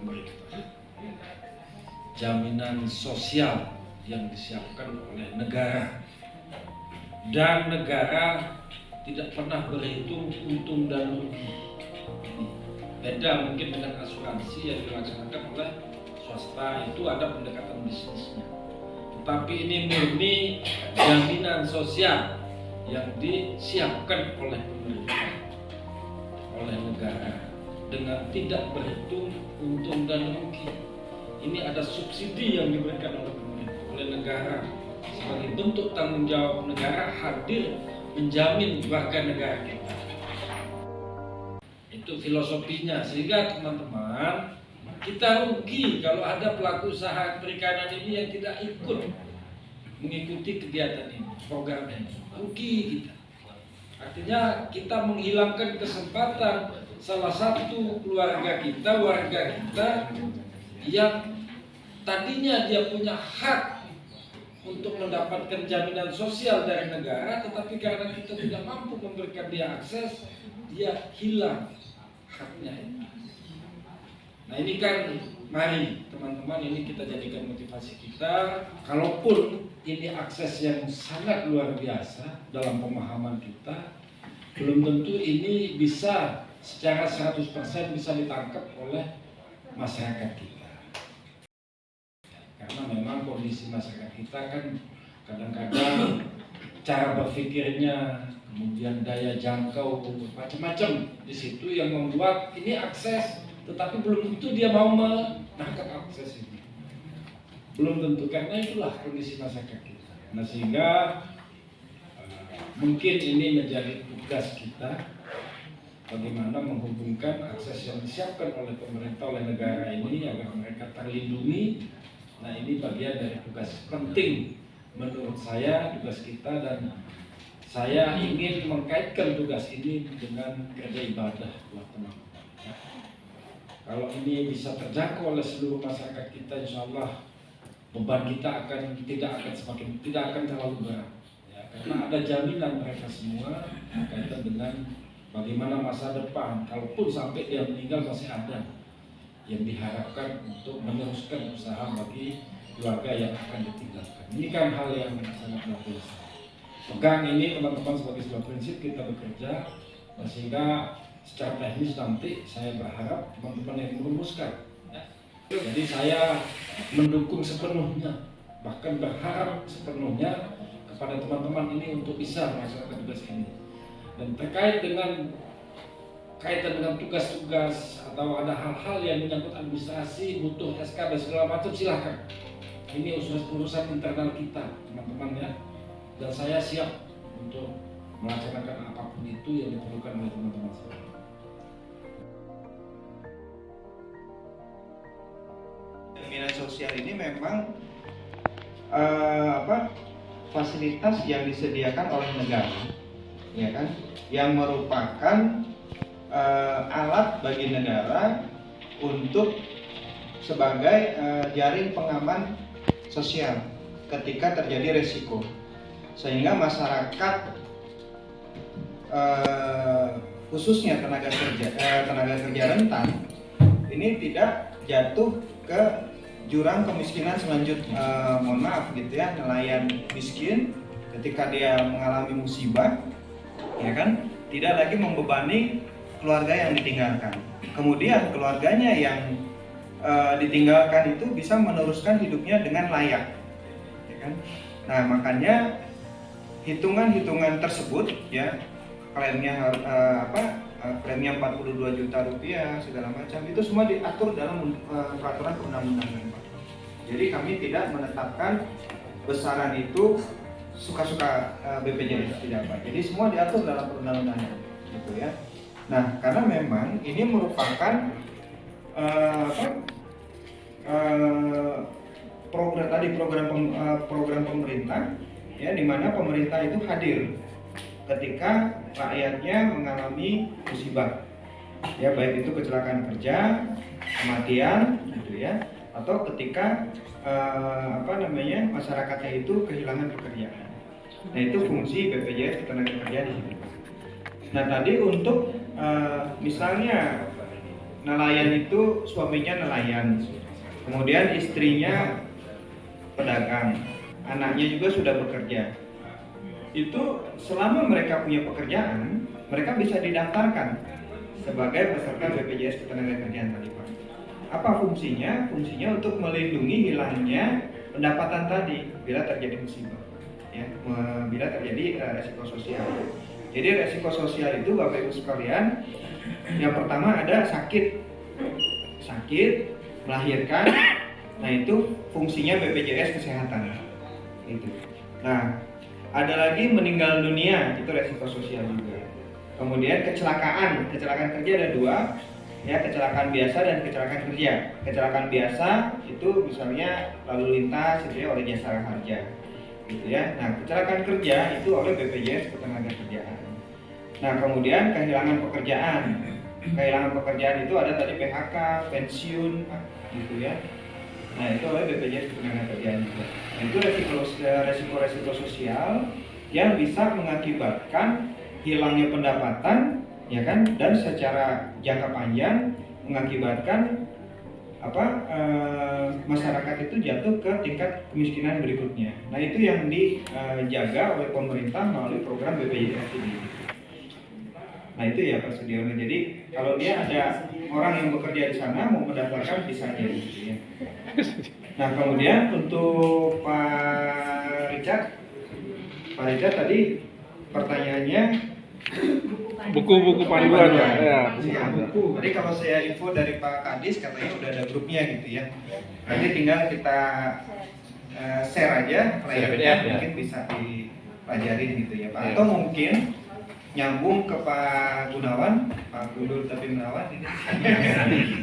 pemerintah. Jaminan sosial yang disiapkan oleh negara, dan negara tidak pernah berhitung untung dan rugi. Beda mungkin dengan asuransi yang dilaksanakan oleh swasta, itu ada pendekatan bisnisnya. Tetapi ini murni jaminan sosial yang disiapkan oleh pemerintah, oleh negara, dengan tidak berhitung untung dan rugi. Ini ada subsidi yang diberikan oleh pemerintah, oleh negara, sebagai bentuk tanggung jawab negara hadir menjamin warga negara kita. Itu filosofinya, sehingga teman-teman, kita rugi kalau ada pelaku usaha perikanan ini yang tidak ikut mengikuti kegiatan ini, program ini. Rugi kita. Artinya kita menghilangkan kesempatan salah satu keluarga kita, warga kita yang tadinya dia punya hak untuk mendapatkan jaminan sosial dari negara, tetapi karena kita tidak mampu memberikan dia akses, dia hilang haknya. Nah ini kan, mari teman-teman, ini kita jadikan motivasi kita. Kalaupun ini akses yang sangat luar biasa dalam pemahaman kita, belum tentu ini bisa secara 100% bisa ditangkap oleh masyarakat kita. Karena memang kondisi masyarakat kita kan kadang-kadang cara berpikirnya, kemudian daya jangkau, macam-macam di situ yang membuat ini akses, tetapi belum tentu dia mau menangkap akses ini. Belum tentu, karena itulah kondisi masyarakat kita. Nah sehingga mungkin ini menjadi tugas kita, bagaimana menghubungkan akses yang disiapkan oleh pemerintah, oleh negara ini agar mereka terlindungi. Nah ini bagian dari tugas penting menurut saya, tugas kita, dan saya ingin mengkaitkan tugas ini dengan kerja ibadah buat teman-teman. Kalau ini bisa terjangkau oleh seluruh masyarakat kita, insya Allah beban kita tidak akan terlalu berat. Ya, karena ada jaminan mereka semua berkaitan dengan bagaimana masa depan. Kalaupun sampai dia meninggal masih ada yang diharapkan untuk meneruskan usaha bagi keluarga yang akan ditinggalkan. Ini kan hal yang sangat luar biasa. Pegang ini teman-teman sebagai sebuah prinsip kita bekerja, sehingga secara teknis nanti saya berharap teman-teman yang merumuskan. Jadi saya mendukung sepenuhnya, bahkan berharap sepenuhnya kepada teman-teman ini untuk bisa melaksanakan tugas ini. Dan terkait dengan kaitan dengan tugas-tugas atau ada hal-hal yang menyangkut administrasi, butuh SK dan segala macam, silahkan. Ini urusan internal kita, teman-teman ya. Dan saya siap untuk melaksanakan apapun itu yang diperlukan oleh teman-teman saya. Jaminan sosial ini memang fasilitas yang disediakan oleh negara, ya kan, yang merupakan alat bagi negara untuk sebagai jaring pengaman sosial ketika terjadi resiko, sehingga masyarakat khususnya tenaga kerja rentan ini tidak jatuh ke jurang kemiskinan selanjutnya. Mohon maaf gitu ya, nelayan miskin ketika dia mengalami musibah, ya kan, tidak lagi membebani keluarga yang ditinggalkan. Kemudian keluarganya yang ditinggalkan itu bisa meneruskan hidupnya dengan layak, ya kan? Nah makanya hitungan-hitungan tersebut ya, klaimnya klaimnya 42 juta rupiah segala macam, itu semua diatur dalam peraturan perundang-undangan. Jadi kami tidak menetapkan besaran itu suka-suka BPJS, tidak Pak. Jadi semua diatur dalam perundang-undangan, gitu ya. Nah, karena memang ini merupakan program pemerintah ya, di mana pemerintah itu hadir ketika rakyatnya mengalami musibah, ya baik itu kecelakaan kerja, kematian, gitu ya, atau ketika masyarakatnya itu kehilangan pekerjaan. Nah itu fungsi BPJS Ketenagakerjaan di sini. Nah tadi untuk misalnya nelayan itu suaminya nelayan, kemudian istrinya pedagang, anaknya juga sudah bekerja. Itu selama mereka punya pekerjaan, mereka bisa didaftarkan sebagai peserta BPJS Ketenagakerjaan tadi Pak. Apa fungsinya? Fungsinya untuk melindungi hilangnya pendapatan tadi bila terjadi musibah, ya, bila terjadi resiko sosial. Jadi resiko sosial itu Bapak Ibu sekalian, yang pertama ada sakit, melahirkan. Nah itu fungsinya BPJS Kesehatan. Itu. Nah ada lagi meninggal dunia, itu resiko sosial juga. Kemudian kecelakaan kerja ada dua, ya, kecelakaan biasa dan kecelakaan kerja. Kecelakaan biasa itu misalnya lalu lintas itu ya oleh jasara harja, gitu ya. Nah kecelakaan kerja itu oleh BPJS Ketenagakerjaan. Nah kemudian kehilangan pekerjaan itu ada tadi PHK, pensiun, gitu ya. Nah itu oleh BPJS Ketenagakerjaan juga. Nah itu resiko sosial yang bisa mengakibatkan hilangnya pendapatan, ya kan, dan secara jangka panjang mengakibatkan masyarakat itu jatuh ke tingkat kemiskinan berikutnya. Nah itu yang dijaga oleh pemerintah melalui program BPJS ini. Nah itu ya Pak Sudiono. Jadi kalau dia ada orang yang bekerja di sana mau mendaftarkan bisa aja gitu ya. Nah kemudian untuk Pak Richard tadi pertanyaannya buku-buku panduan ya. Buku. Tadi kalau saya info dari Pak Kadis katanya udah ada grupnya gitu ya. Nanti tinggal kita share aja layarnya, mungkin bisa dipelajarin gitu ya Pak. Atau mungkin nyambung ke Pak Gunawan, Pak Gundul tapi Gunawan ini,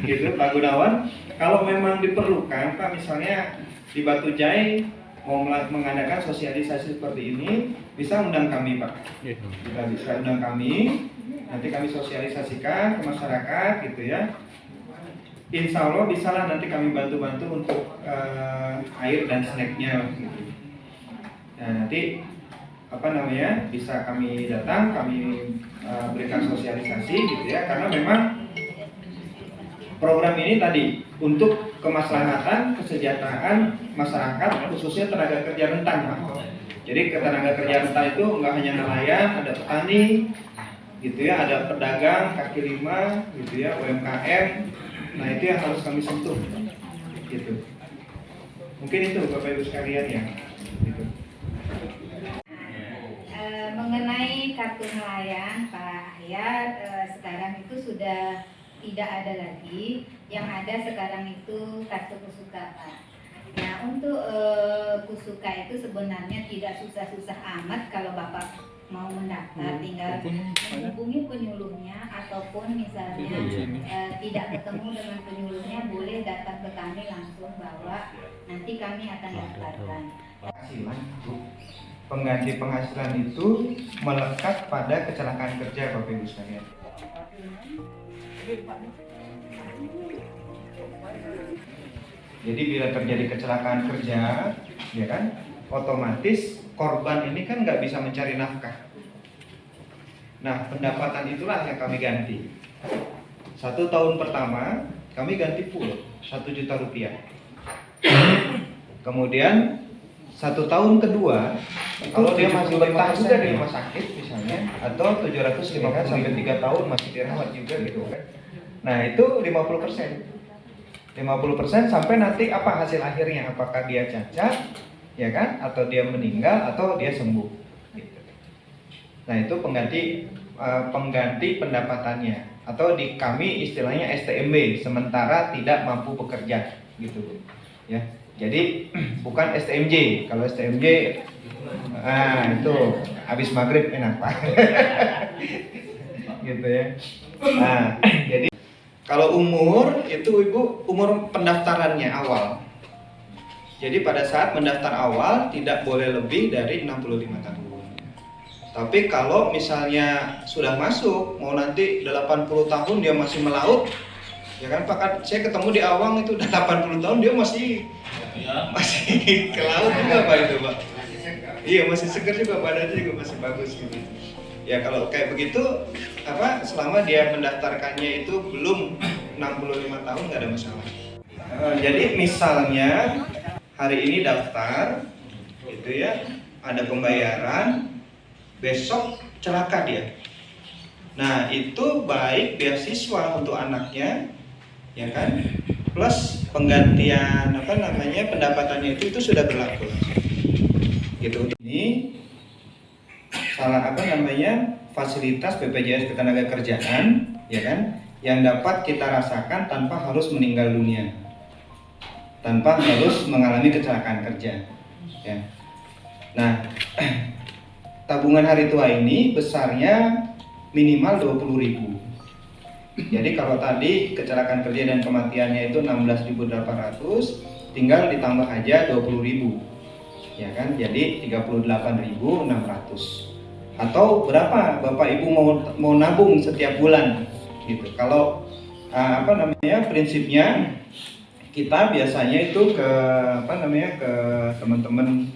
gitu Pak Gunawan. Kalau memang diperlukan Pak, misalnya di Batu Jai mau mengadakan sosialisasi seperti ini, bisa undang kami Pak. Kita bisa undang kami, nanti kami sosialisasikan ke masyarakat gitu ya. Insya Allah bisa lah nanti kami bantu-bantu untuk air dan snacknya gitu. Nah nanti bisa kami datang, kami berikan sosialisasi gitu ya, karena memang program ini tadi untuk kemaslahatan kesejahteraan masyarakat, khususnya tenaga kerja rentan Pak. Jadi tenaga kerja rentan itu nggak hanya nelayan, ada petani gitu ya, ada pedagang kaki lima gitu ya, UMKM. Nah itu yang harus kami sentuh gitu. Mungkin itu Bapak Ibu sekalian ya gitu. Mengenai kartu nelayan Pak Hayat, sekarang itu sudah tidak ada lagi. Yang ada sekarang itu kartu Kusuka Pak. Nah untuk Kusuka itu sebenarnya tidak susah-susah amat. Kalau Bapak mau mendaftar tinggal menghubungi penyuluhnya, ataupun misalnya tidak ketemu dengan penyuluhnya, boleh datang ke kami langsung bahwa nanti kami akan daftarkan. Pengganti penghasilan itu melekat pada kecelakaan kerja Bapak Ibu sekalian. Jadi bila terjadi kecelakaan kerja, ya kan, otomatis korban ini kan nggak bisa mencari nafkah. Nah pendapatan itulah yang kami ganti. 1 tahun pertama kami ganti full 1 juta rupiah. Kemudian 1 tahun kedua, kalau dia masih betah juga di rumah sakit misalnya, atau 750 sampai 3 tahun masih dirawat juga gitu kan. Nah itu 50%. 50% sampai nanti apa hasil akhirnya, apakah dia cacat, ya kan, atau dia meninggal, atau dia sembuh. Gitu. Nah itu pengganti pendapatannya, atau di kami istilahnya STMB, sementara tidak mampu bekerja, gitu, ya. Jadi bukan STMJ. Kalau STMJ, itu habis maghrib enak Pak, gitu ya. Nah, jadi kalau umur itu Ibu umur pendaftarannya awal. Jadi pada saat mendaftar awal tidak boleh lebih dari 65 tahun. Tapi kalau misalnya sudah masuk, mau nanti 80 tahun dia masih melaut, ya kan Pak, kan saya ketemu di Awang itu udah 80 tahun dia masih ke laut juga Pak itu Pak. Iya masih segar juga, badannya juga masih bagus gitu. Ya kalau kayak begitu selama dia mendaftarkannya itu belum 65 tahun nggak ada masalah. Jadi misalnya hari ini daftar, gitu ya, ada pembayaran, besok celaka dia. Nah itu baik beasiswa untuk anaknya, ya kan? Plus penggantian pendapatannya itu sudah berlaku. Gitu. Ini fasilitas BPJS Ketenagakerjaan, ya kan, yang dapat kita rasakan tanpa harus meninggal dunia, tanpa harus mengalami kecelakaan kerja. Ya. Nah, tabungan hari tua ini besarnya minimal 20.000. Jadi kalau tadi kecelakaan kerja dan kematiannya itu 16.800, tinggal ditambah aja 20.000, ya kan? Jadi 38.600. Atau berapa Bapak Ibu mau nabung setiap bulan, gitu. Kalau prinsipnya kita biasanya itu ke teman-teman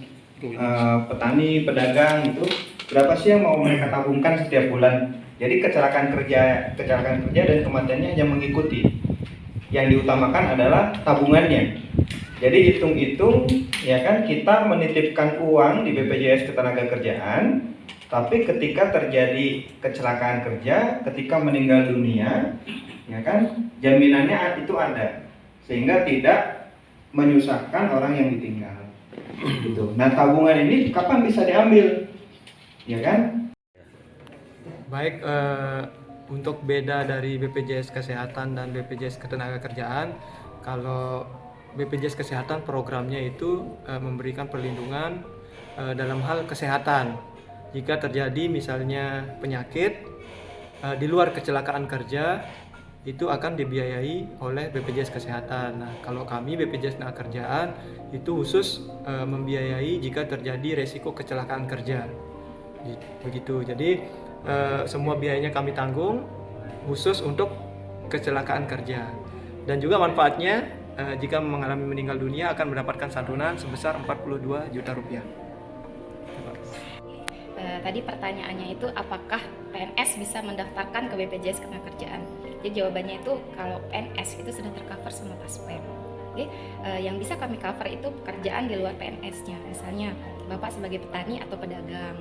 petani, pedagang itu berapa sih yang mau mereka tabungkan setiap bulan. Jadi kecelakaan kerja dan kematiannya hanya mengikuti. Yang diutamakan adalah tabungannya. Jadi hitung-hitung, ya kan, kita menitipkan uang di BPJS Ketenagakerjaan, tapi ketika terjadi kecelakaan kerja, ketika meninggal dunia, ya kan, jaminannya itu ada, sehingga tidak menyusahkan orang yang ditinggal. Gitu. Nah, tabungan ini kapan bisa diambil, ya kan? Baik, untuk beda dari BPJS Kesehatan dan BPJS Ketenagakerjaan, kalau BPJS Kesehatan programnya itu memberikan perlindungan dalam hal kesehatan. Jika terjadi misalnya penyakit di luar kecelakaan kerja, itu akan dibiayai oleh BPJS Kesehatan. Nah, kalau kami BPJS Ketenagakerjaan itu khusus membiayai jika terjadi resiko kecelakaan kerja. Begitu. Jadi semua biayanya kami tanggung khusus untuk kecelakaan kerja. Dan juga manfaatnya jika mengalami meninggal dunia akan mendapatkan santunan sebesar 42 juta rupiah. Tadi pertanyaannya itu apakah PNS bisa mendaftarkan ke BPJS Ketenagakerjaan. Jadi jawabannya itu kalau PNS itu sudah tercover sama Taspen. Oke, yang bisa kami cover itu pekerjaan di luar PNS-nya. Misalnya Bapak sebagai petani atau pedagang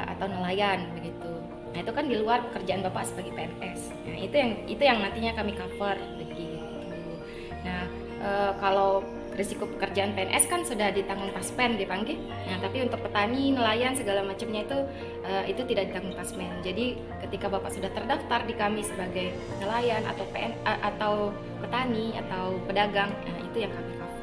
atau nelayan begitu. Nah, itu kan di luar pekerjaan Bapak sebagai PNS. Nah, itu yang nantinya kami cover begitu. Nah, kalau risiko pekerjaan PNS kan sudah ditanggung Taspen dipanggil. Nah, tapi untuk petani, nelayan segala macamnya itu tidak ditanggung Taspen. Jadi ketika Bapak sudah terdaftar di kami sebagai nelayan atau atau petani atau pedagang, nah itu yang kami cover.